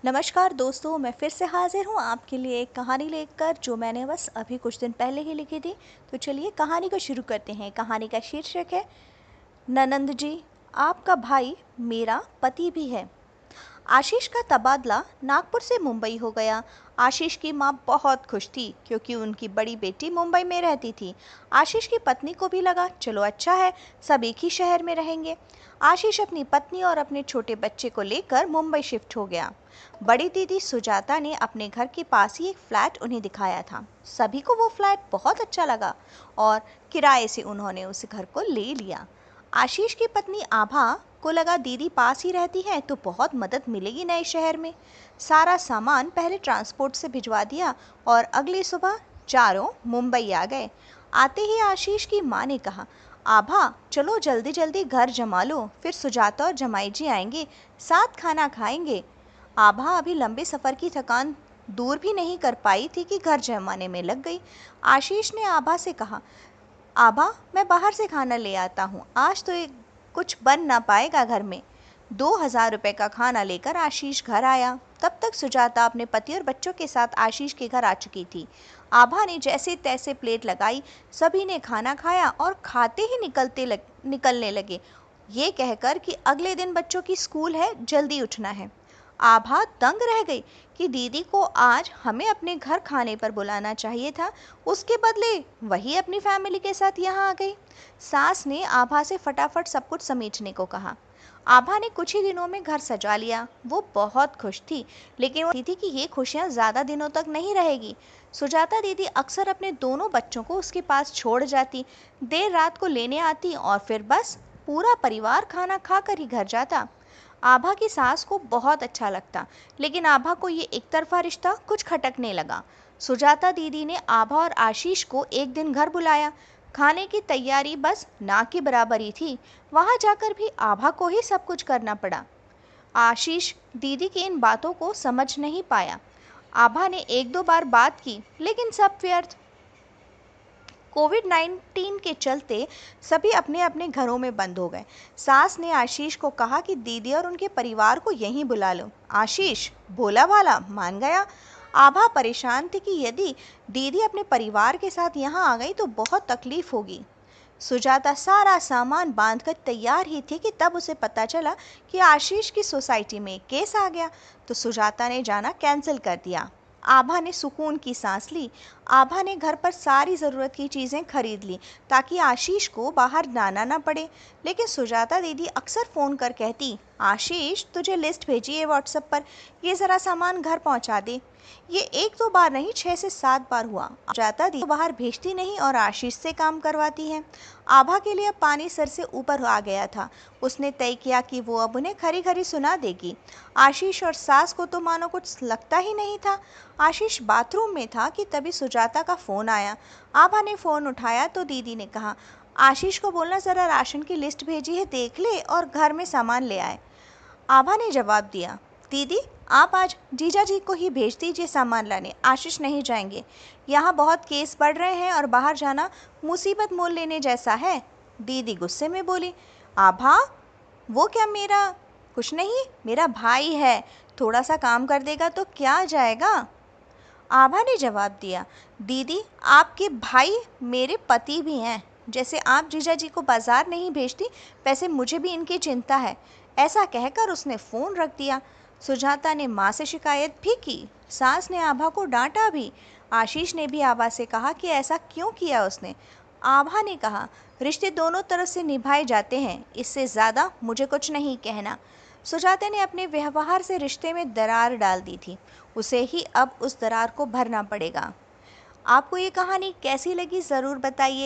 नमस्कार दोस्तों, मैं फिर से हाजिर हूँ आपके लिए एक कहानी लेकर जो मैंने बस अभी कुछ दिन पहले ही लिखी थी। तो चलिए कहानी को शुरू करते हैं। कहानी का शीर्षक है ननंद जी, आपका भाई मेरा पति भी है। आशीष का तबादला नागपुर से मुंबई हो गया। आशीष की माँ बहुत खुश थी क्योंकि उनकी बड़ी बेटी मुंबई में रहती थी। आशीष की पत्नी को भी लगा चलो अच्छा है, सब एक ही शहर में रहेंगे। आशीष अपनी पत्नी और अपने छोटे बच्चे को लेकर मुंबई शिफ्ट हो गया। बड़ी दीदी सुजाता ने अपने घर के पास ही एक फ्लैट उन्हें दिखाया था। सभी को वो फ्लैट बहुत अच्छा लगा और किराए से उन्होंने उस घर को ले लिया। आशीष की पत्नी आभा को लगा दीदी पास ही रहती है तो बहुत मदद मिलेगी नए शहर में। सारा सामान पहले ट्रांसपोर्ट से भिजवा दिया और अगली सुबह चारों मुंबई आ गए। आते ही आशीष की माँ ने कहा, आभा चलो जल्दी जल्दी घर जमा लो, फिर सुजाता और जमाई जी आएंगे, साथ खाना खाएंगे। आभा अभी लंबे सफ़र की थकान दूर भी नहीं कर पाई थी कि घर जमाने में लग गई। आशीष ने आभा से कहा, आभा मैं बाहर से खाना ले आता हूँ, आज तो कुछ बन ना पाएगा घर में। 2,000 रुपये का खाना लेकर आशीष घर आया। तब तक सुजाता अपने पति और बच्चों के साथ आशीष के घर आ चुकी थी। आभा ने जैसे तैसे प्लेट लगाई, सभी ने खाना खाया और खाते ही निकलने लगे, ये कहकर कि अगले दिन बच्चों की स्कूल है, जल्दी उठना है। आभा दंग रह गई कि दीदी को आज हमें अपने घर खाने पर बुलाना चाहिए था, उसके बदले वही अपनी फैमिली के साथ यहाँ आ गई। सास ने आभा से फटाफट सब कुछ समेटने को कहा। आभा ने कुछ ही दिनों में घर सजा लिया। वो बहुत खुश थी, लेकिन वो चाहती थी कि ये खुशियाँ ज़्यादा दिनों तक नहीं रहेगी। सुजाता दीदी अक्सर अपने दोनों बच्चों को उसके पास छोड़ जाती, देर रात को लेने आती और फिर बस पूरा परिवार खाना खाकर ही घर जाता। आभा की सास को बहुत अच्छा लगता, लेकिन आभा को ये एक तरफा रिश्ता कुछ खटकने लगा। सुजाता दीदी ने आभा और आशीष को एक दिन घर बुलाया। खाने की तैयारी बस ना के बराबर ही थी। वहां जाकर भी आभा को ही सब कुछ करना पड़ा। आशीष दीदी की इन बातों को समझ नहीं पाया। आभा ने एक दो बार बात की, लेकिन सब व्यर्थ। कोविड-19 के चलते सभी अपने अपने घरों में बंद हो गए। सास ने आशीष को कहा कि दीदी और उनके परिवार को यहीं बुला लो। आशीष भोला भाला मान गया। आभा परेशान थी कि यदि दीदी अपने परिवार के साथ यहाँ आ गई तो बहुत तकलीफ होगी। सुजाता सारा सामान बांधकर तैयार ही थी कि तब उसे पता चला कि आशीष की सोसाइटी में केस आ गया, तो सुजाता ने जाना कैंसिल कर दिया। आभा ने सुकून की सांस ली। आभा ने घर पर सारी ज़रूरत की चीज़ें खरीद ली ताकि आशीष को बाहर जाना ना पड़े। लेकिन सुजाता दीदी अक्सर फ़ोन कर कहती, आशीष तुझे लिस्ट भेजी है व्हाट्सएप पर, ये ज़रा सामान घर पहुंचा दे। ये एक दो बार नहीं, 6 से 7 बार हुआ। सुजाता दीदी बाहर भेजती नहीं और आशीष से काम करवाती है। आभा के लिए अब पानी सर से ऊपर आ गया था। उसने तय किया कि वो अब उन्हें खरी खरी सुना देगी। आशीष और सास को तो मानो कुछ लगता ही नहीं था। आशीष बाथरूम में था कि तभी सुजाता का फ़ोन आया। आभा ने फ़ोन उठाया तो दीदी ने कहा, आशीष को बोलना ज़रा राशन की लिस्ट भेजी है, देख ले और घर में सामान ले आए। आभा ने जवाब दिया, दीदी आप आज जीजा जी को ही भेज दीजिए सामान लाने, आशीष नहीं जाएंगे। यहाँ बहुत केस बढ़ रहे हैं और बाहर जाना मुसीबत मोल लेने जैसा है। दीदी गुस्से में बोली, आभा वो क्या, मेरा कुछ नहीं, मेरा भाई है, थोड़ा सा काम कर देगा तो क्या जाएगा। आभा ने जवाब दिया, दीदी आपके भाई मेरे पति भी हैं, जैसे आप जीजा जी को बाजार नहीं भेजती वैसे मुझे भी इनकी चिंता है। ऐसा कहकर उसने फ़ोन रख दिया। सुजाता ने माँ से शिकायत भी की। सास ने आभा को डांटा भी। आशीष ने भी आभा से कहा कि ऐसा क्यों किया उसने। आभा ने कहा, रिश्ते दोनों तरफ से निभाए जाते हैं, इससे ज़्यादा मुझे कुछ नहीं कहना। सुजाता ने अपने व्यवहार से रिश्ते में दरार डाल दी थी, उसे ही अब उस दरार को भरना पड़ेगा। आपको ये कहानी कैसी लगी ज़रूर बताइए।